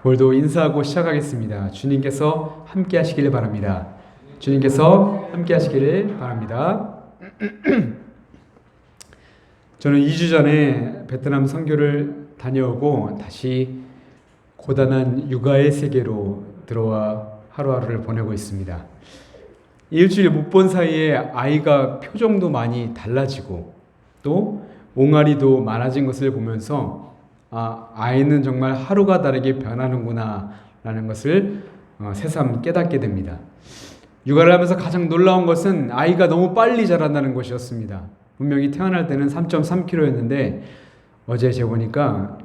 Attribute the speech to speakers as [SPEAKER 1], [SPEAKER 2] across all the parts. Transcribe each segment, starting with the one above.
[SPEAKER 1] 오늘도 인사하고 시작하겠습니다. 주님께서 함께 하시길 바랍니다. 주님께서 함께 하시기를 바랍니다. 저는 2주 전에 베트남 선교를 다녀오고 다시 고단한 육아의 세계로 들어와 하루하루를 보내고 있습니다. 일주일 못 본 사이에 아이가 표정도 많이 달라지고 또 옹알이도 많아진 것을 보면서 아이는 정말 하루가 다르게 변하는구나 라는 것을 새삼 깨닫게 됩니다. 육아를 하면서 가장 놀라운 것은 아이가 너무 빨리 자란다는 것이었습니다. 분명히 태어날 때는 3.3kg였는데 어제 재보니까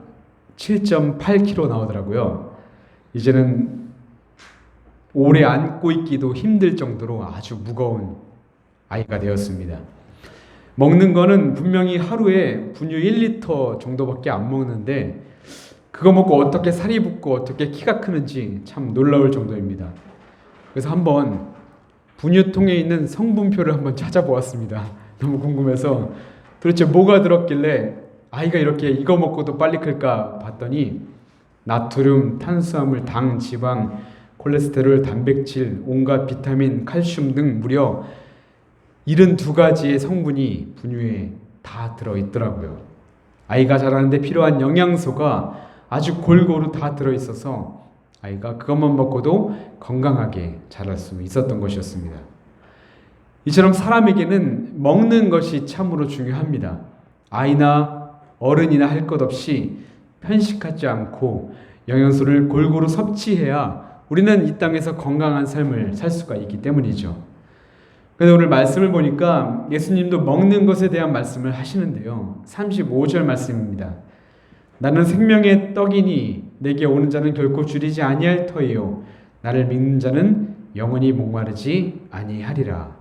[SPEAKER 1] 7.8kg 나오더라고요. 이제는 오래 안고 있기도 힘들 정도로 아주 무거운 아이가 되었습니다. 먹는 거는 분명히 하루에 분유 1리터 정도밖에 안 먹는데 그거 먹고 어떻게 살이 붙고 어떻게 키가 크는지 참 놀라울 정도입니다. 그래서 한번 분유통에 있는 성분표를 한번 찾아보았습니다. 너무 궁금해서 도대체 뭐가 들었길래 아이가 이렇게 이거 먹고도 빨리 클까 봤더니 나트륨, 탄수화물, 당, 지방, 콜레스테롤, 단백질, 온갖 비타민, 칼슘 등 무려 72가지의 성분이 분유에 다 들어있더라고요. 아이가 자라는데 필요한 영양소가 아주 골고루 다 들어있어서 아이가 그것만 먹고도 건강하게 자랄 수 있었던 것이었습니다. 이처럼 사람에게는 먹는 것이 참으로 중요합니다. 아이나 어른이나 할 것 없이 편식하지 않고 영양소를 골고루 섭취해야 우리는 이 땅에서 건강한 삶을 살 수가 있기 때문이죠. 그런데 오늘 말씀을 보니까 예수님도 먹는 것에 대한 말씀을 하시는데요. 35절 말씀입니다. 나는 생명의 떡이니 내게 오는 자는 결코 줄이지 아니할 터이요 나를 믿는 자는 영원히 목마르지 아니하리라.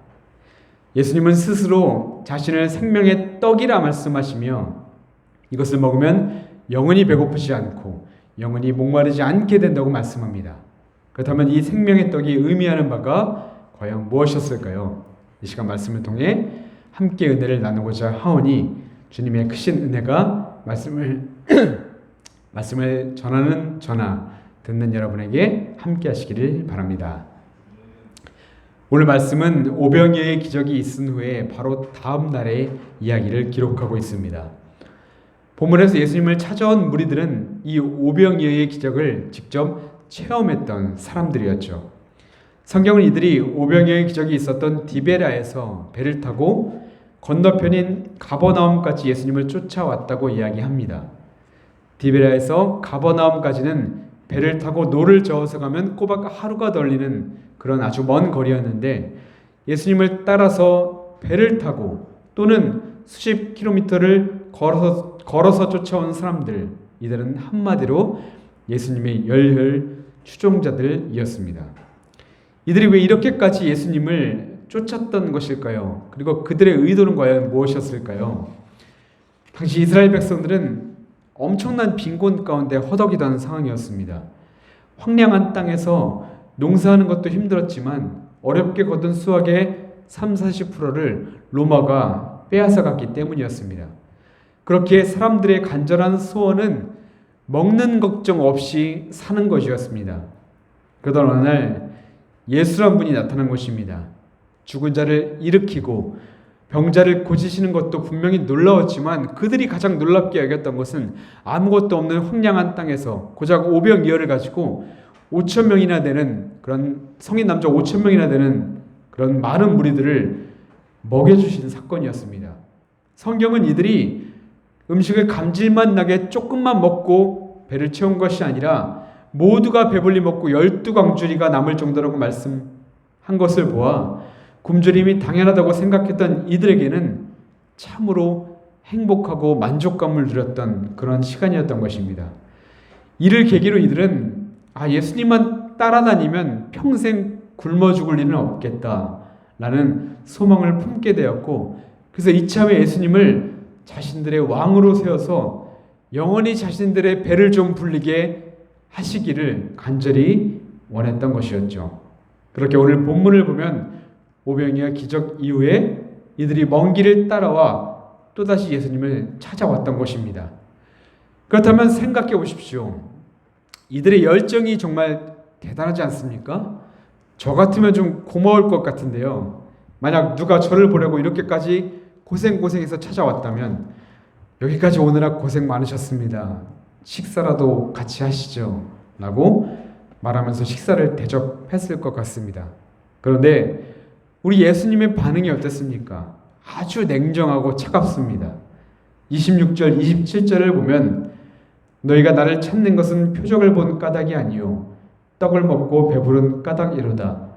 [SPEAKER 1] 예수님은 스스로 자신을 생명의 떡이라 말씀하시며 이것을 먹으면 영원히 배고프지 않고 영원히 목마르지 않게 된다고 말씀합니다. 그렇다면 이 생명의 떡이 의미하는 바가 과연 무엇이었을까요? 이 시간 말씀을 통해 함께 은혜를 나누고자 하오니 주님의 크신 은혜가 말씀을 전하는 저나 듣는 여러분에게 함께 하시기를 바랍니다. 오늘 말씀은 오병이어의 기적이 있은 후에 바로 다음 날의 이야기를 기록하고 있습니다. 본문에서 예수님을 찾아온 무리들은 이 오병이어의 기적을 직접 체험했던 사람들이었죠. 성경은 이들이 오병이어의 기적이 있었던 디베라에서 배를 타고 건너편인 가버나움까지 예수님을 쫓아왔다고 이야기합니다. 디베라에서 가버나움까지는 배를 타고 노를 저어서 가면 꼬박 하루가 걸리는 그런 아주 먼 거리였는데 예수님을 따라서 배를 타고 또는 수십 킬로미터를 걸어서 쫓아온 사람들, 이들은 한마디로 예수님의 열혈 추종자들이었습니다. 이들이 왜 이렇게까지 예수님을 쫓았던 것일까요? 그리고 그들의 의도는 과연 무엇이었을까요? 당시 이스라엘 백성들은 엄청난 빈곤 가운데 허덕이던 상황이었습니다. 황량한 땅에서 농사하는 것도 힘들었지만 어렵게 거둔 수확의 30-40%를 로마가 빼앗아갔기 때문이었습니다. 그렇게 사람들의 간절한 소원은 먹는 걱정 없이 사는 것이었습니다. 그러던 어느 날 예수란 분이 나타난 것입니다. 죽은 자를 일으키고 병자를 고치시는 것도 분명히 놀라웠지만 그들이 가장 놀랍게 여겼던 것은 아무것도 없는 황량한 땅에서 고작 오병이어를 가지고 5,000명이나 되는 그런 성인 남자 5,000명이나 되는 그런 많은 무리들을 먹여주신 사건이었습니다. 성경은 이들이 음식을 감질만 나게 조금만 먹고 배를 채운 것이 아니라 모두가 배불리 먹고 12광주리가 남을 정도라고 말씀한 것을 보아 굶주림이 당연하다고 생각했던 이들에게는 참으로 행복하고 만족감을 누렸던 그런 시간이었던 것입니다. 이를 계기로 이들은 예수님만 따라다니면 평생 굶어 죽을 일은 없겠다라는 소망을 품게 되었고 그래서 이참에 예수님을 자신들의 왕으로 세워서 영원히 자신들의 배를 좀 불리게 하시기를 간절히 원했던 것이었죠. 그렇게 오늘 본문을 보면 오병이어 기적 이후에 이들이 먼 길을 따라와 또다시 예수님을 찾아왔던 것입니다. 그렇다면 생각해 보십시오. 이들의 열정이 정말 대단하지 않습니까? 저 같으면 좀 고마울 것 같은데요. 만약 누가 저를 보려고 이렇게까지 고생해서 찾아왔다면 여기까지 오느라 고생 많으셨습니다. 식사라도 같이 하시죠. 라고 말하면서 식사를 대접했을 것 같습니다. 그런데 우리 예수님의 반응이 어땠습니까? 아주 냉정하고 차갑습니다. 26절, 27절을 보면 너희가 나를 찾는 것은 표적을 본 까닭이 아니요 떡을 먹고 배부른 까닭이로다.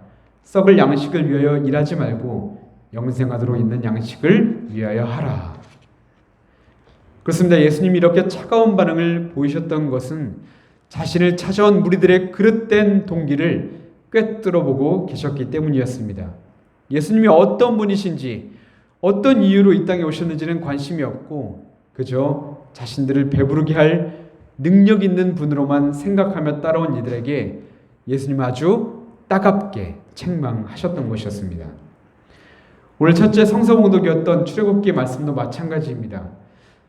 [SPEAKER 1] 썩을 양식을 위하여 일하지 말고 영생하도록 있는 양식을 위하여 하라. 그렇습니다. 예수님이 이렇게 차가운 반응을 보이셨던 것은 자신을 찾아온 무리들의 그릇된 동기를 꿰뚫어보고 계셨기 때문이었습니다. 예수님이 어떤 분이신지 어떤 이유로 이 땅에 오셨는지는 관심이 없고 그저 자신들을 배부르게 할 능력 있는 분으로만 생각하며 따라온 이들에게 예수님은 아주 따갑게 책망하셨던 것이었습니다. 오늘 첫째 성서봉독이었던 출애굽기 말씀도 마찬가지입니다.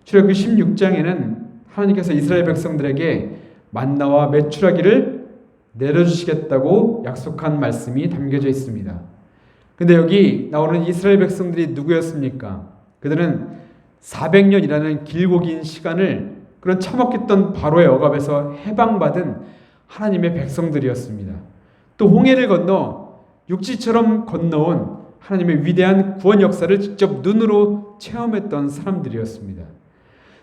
[SPEAKER 1] 출애굽기 16장에는 하나님께서 이스라엘 백성들에게 만나와 메추라기를 내려주시겠다고 약속한 말씀이 담겨져 있습니다. 근데 여기 나오는 이스라엘 백성들이 누구였습니까? 그들은 400년이라는 길고 긴 시간을 그런 참혹했던 바로의 억압에서 해방받은 하나님의 백성들이었습니다. 또 홍해를 건너 육지처럼 건너온 하나님의 위대한 구원 역사를 직접 눈으로 체험했던 사람들이었습니다.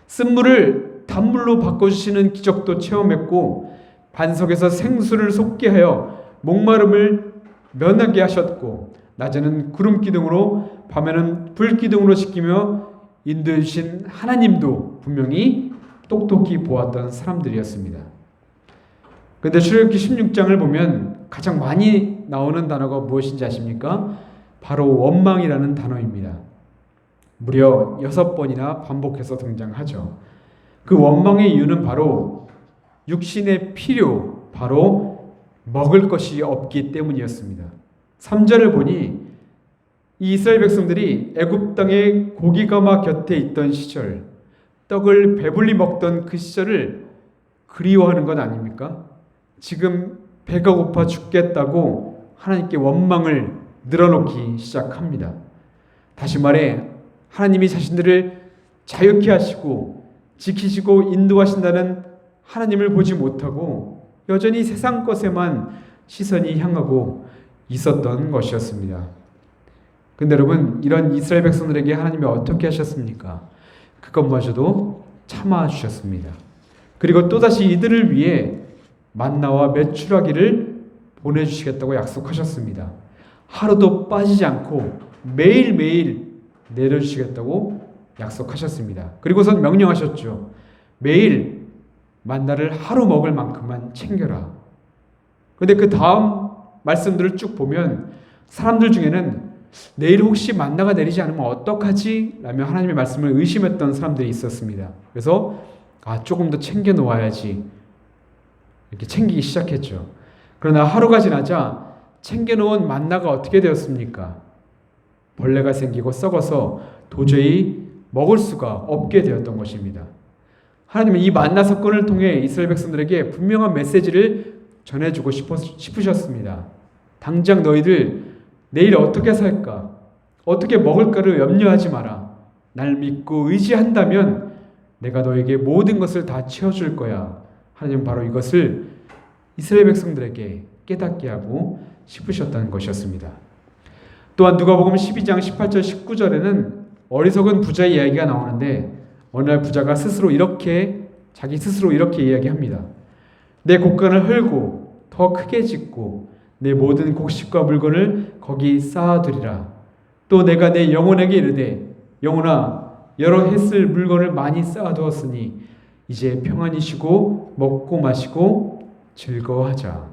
[SPEAKER 1] 쓴물을 단물로 바꿔주시는 기적도 체험했고 반석에서 생수를 솟게 하여 목마름을 면하게 하셨고 낮에는 구름 기둥으로 밤에는 불 기둥으로 지키며 인도해 주신 하나님도 분명히 똑똑히 보았던 사람들이었습니다. 그런데 출애굽기 16장을 보면 가장 많이 나오는 단어가 무엇인지 아십니까? 바로 원망이라는 단어입니다. 무려 6번이나 반복해서 등장하죠. 그 원망의 이유는 바로 육신의 필요, 바로 먹을 것이 없기 때문이었습니다. 3절을 보니 이 이스라엘 백성들이 애굽 땅에 고기가마 곁에 있던 시절, 떡을 배불리 먹던 그 시절을 그리워하는 것 아닙니까? 지금 배가 고파 죽겠다고 하나님께 원망을 늘어놓기 시작합니다. 다시 말해 하나님이 자신들을 자유케 하시고 지키시고 인도하신다는 하나님을 보지 못하고 여전히 세상 것에만 시선이 향하고 있었던 것이었습니다. 근데 여러분, 이런 이스라엘 백성들에게 하나님이 어떻게 하셨습니까? 그것마저도 참아주셨습니다. 그리고 또다시 이들을 위해 만나와 메추라기를 보내주시겠다고 약속하셨습니다. 하루도 빠지지 않고 매일매일 내려주시겠다고 약속하셨습니다. 그리고선 명령하셨죠. 매일 만나를 하루 먹을 만큼만 챙겨라. 그런데 그 다음 말씀들을 쭉 보면 사람들 중에는 내일 혹시 만나가 내리지 않으면 어떡하지? 라며 하나님의 말씀을 의심했던 사람들이 있었습니다. 그래서 조금 더 챙겨 놓아야지 이렇게 챙기기 시작했죠. 그러나 하루가 지나자 챙겨놓은 만나가 어떻게 되었습니까? 벌레가 생기고 썩어서 도저히 먹을 수가 없게 되었던 것입니다. 하나님은 이 만나 사건을 통해 이스라엘 백성들에게 분명한 메시지를 전해주고 싶으셨습니다. 당장 너희들 내일 어떻게 살까? 어떻게 먹을까를 염려하지 마라. 날 믿고 의지한다면 내가 너에게 모든 것을 다 채워줄 거야. 하나님은 바로 이것을 이스라엘 백성들에게 깨닫게 하고 싶으셨다는 것이었습니다. 또한 누가복음 12장 18절 19절에는 어리석은 부자의 이야기가 나오는데 어느 날 부자가 자기 스스로 이렇게 이야기합니다. 내 곡간을 헐고 더 크게 짓고 내 모든 곡식과 물건을 거기 쌓아두리라. 또 내가 내 영혼에게 이르되 영혼아 여러 해쓸 물건을 많이 쌓아두었으니 이제 평안히 쉬고 먹고 마시고 즐거워하자.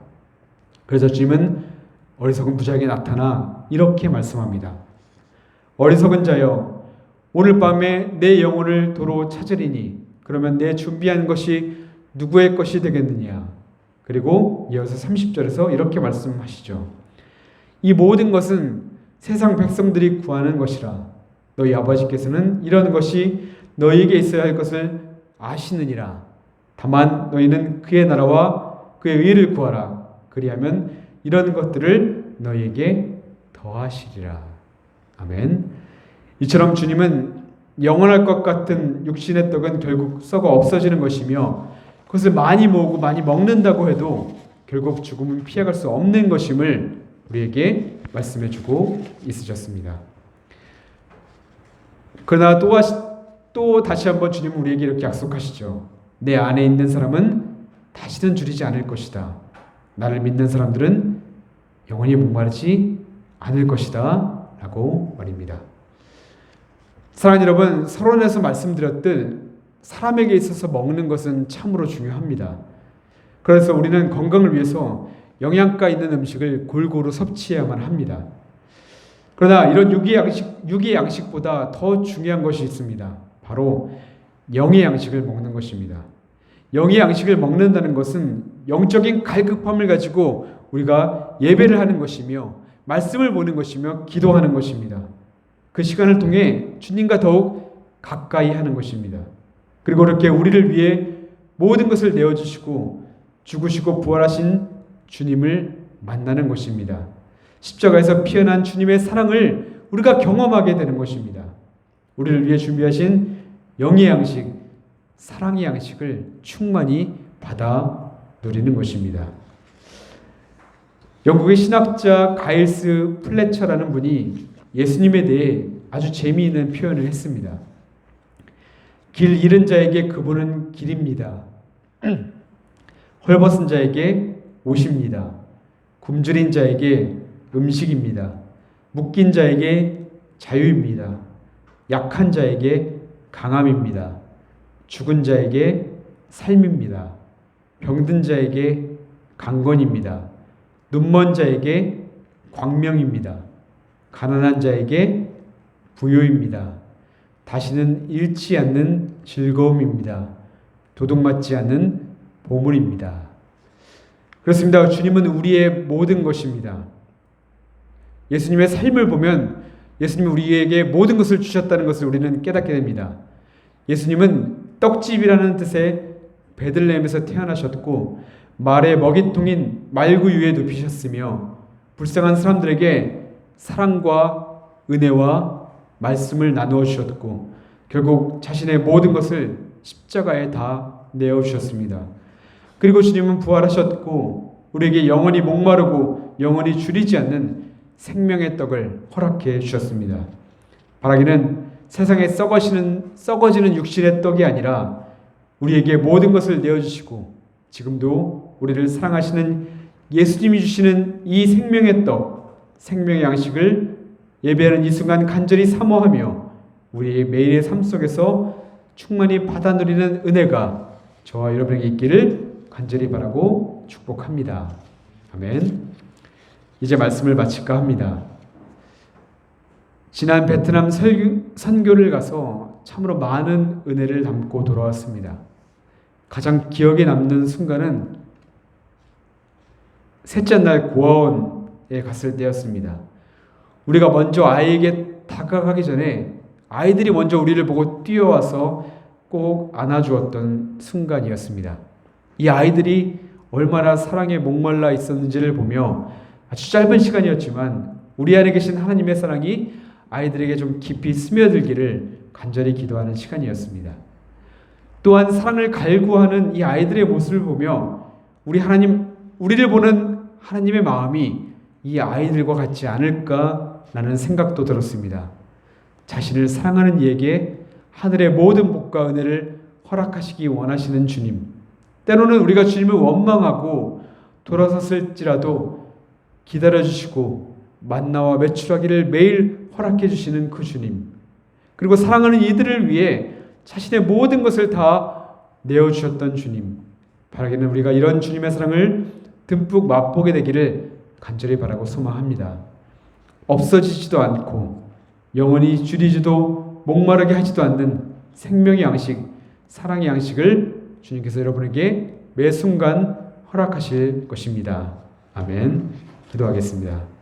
[SPEAKER 1] 그래서 주님은 어리석은 부자에게 나타나 이렇게 말씀합니다. 어리석은 자여 오늘 밤에 내 영혼을 도로 찾으리니 그러면 내 준비한 것이 누구의 것이 되겠느냐. 그리고 이어서 30절에서 이렇게 말씀하시죠. 이 모든 것은 세상 백성들이 구하는 것이라 너희 아버지께서는 이런 것이 너희에게 있어야 할 것을 아시느니라. 다만 너희는 그의 나라와 그의 의를 구하라. 그리하면 이런 것들을 너희에게 더하시리라. 아멘. 이처럼 주님은 영원할 것 같은 육신의 떡은 결국 썩어 없어지는 것이며 그것을 많이 모으고 많이 먹는다고 해도 결국 죽음은 피해갈 수 없는 것임을 우리에게 말씀해 주고 있으셨습니다. 그러나 또 다시 한번 주님은 우리에게 이렇게 약속하시죠. 내 안에 있는 사람은 다시는 줄이지 않을 것이다. 나를 믿는 사람들은 영원히 목마르지 않을 것이다. 라고 말입니다. 사랑하는 여러분, 서론에서 말씀드렸듯 사람에게 있어서 먹는 것은 참으로 중요합니다. 그래서 우리는 건강을 위해서 영양가 있는 음식을 골고루 섭취해야만 합니다. 그러나 이런 육의 양식보다 더 중요한 것이 있습니다. 바로 영의 양식을 먹는 것입니다. 영의 양식을 먹는다는 것은 영적인 갈급함을 가지고 우리가 예배를 하는 것이며 말씀을 보는 것이며 기도하는 것입니다. 그 시간을 통해 주님과 더욱 가까이 하는 것입니다. 그리고 이렇게 우리를 위해 모든 것을 내어주시고 죽으시고 부활하신 주님을 만나는 것입니다. 십자가에서 피어난 주님의 사랑을 우리가 경험하게 되는 것입니다. 우리를 위해 준비하신 영의 양식, 사랑의 양식을 충만히 받아 누리는 것입니다. 영국의 신학자 가일스 플래처라는 분이 예수님에 대해 아주 재미있는 표현을 했습니다. 길 잃은 자에게 그분은 길입니다. 헐벗은 자에게 옷입니다. 굶주린 자에게 음식입니다. 묶인 자에게 자유입니다. 약한 자에게 강함입니다. 죽은 자에게 삶입니다. 병든 자에게 강건입니다. 눈먼 자에게 광명입니다. 가난한 자에게 부요입니다. 다시는 잃지 않는 즐거움입니다. 도둑맞지 않는 보물입니다. 그렇습니다. 주님은 우리의 모든 것입니다. 예수님의 삶을 보면 예수님이 우리에게 모든 것을 주셨다는 것을 우리는 깨닫게 됩니다. 예수님은 떡집이라는 뜻의 베들레헴에서 태어나셨고 말의 먹이통인 말구 위에 눕히셨으며 불쌍한 사람들에게 사랑과 은혜와 말씀을 나누어 주셨고 결국 자신의 모든 것을 십자가에 다 내어주셨습니다. 그리고 주님은 부활하셨고 우리에게 영원히 목마르고 영원히 줄이지 않는 생명의 떡을 허락해 주셨습니다. 바라기는 세상에 썩어지는 육신의 떡이 아니라 우리에게 모든 것을 내어주시고 지금도 우리를 사랑하시는 예수님이 주시는 이 생명의 떡, 생명의 양식을 예배하는 이 순간 간절히 사모하며 우리의 매일의 삶 속에서 충만히 받아 누리는 은혜가 저와 여러분에게 있기를 간절히 바라고 축복합니다. 아멘. 이제 말씀을 마칠까 합니다. 지난 베트남 선교를 가서 참으로 많은 은혜를 담고 돌아왔습니다. 가장 기억에 남는 순간은 셋째 날 고아원에 갔을 때였습니다. 우리가 먼저 아이에게 다가가기 전에 아이들이 먼저 우리를 보고 뛰어와서 꼭 안아주었던 순간이었습니다. 이 아이들이 얼마나 사랑에 목말라 있었는지를 보며 아주 짧은 시간이었지만 우리 안에 계신 하나님의 사랑이 아이들에게 좀 깊이 스며들기를 간절히 기도하는 시간이었습니다. 또한 사랑을 갈구하는 이 아이들의 모습을 보며 우리를 보는 하나님의 마음이 이 아이들과 같지 않을까라는 생각도 들었습니다. 자신을 사랑하는 이에게 하늘의 모든 복과 은혜를 허락하시기 원하시는 주님. 때로는 우리가 주님을 원망하고 돌아섰을지라도 기다려주시고 만나와 매출하기를 매일 허락해 주시는 그 주님. 그리고 사랑하는 이들을 위해 자신의 모든 것을 다 내어주셨던 주님. 바라기는 우리가 이런 주님의 사랑을 듬뿍 맛보게 되기를 간절히 바라고 소망합니다. 없어지지도 않고 영원히 줄이지도 목마르게 하지도 않는 생명의 양식, 사랑의 양식을 주님께서 여러분에게 매 순간 허락하실 것입니다. 아멘. 기도하겠습니다.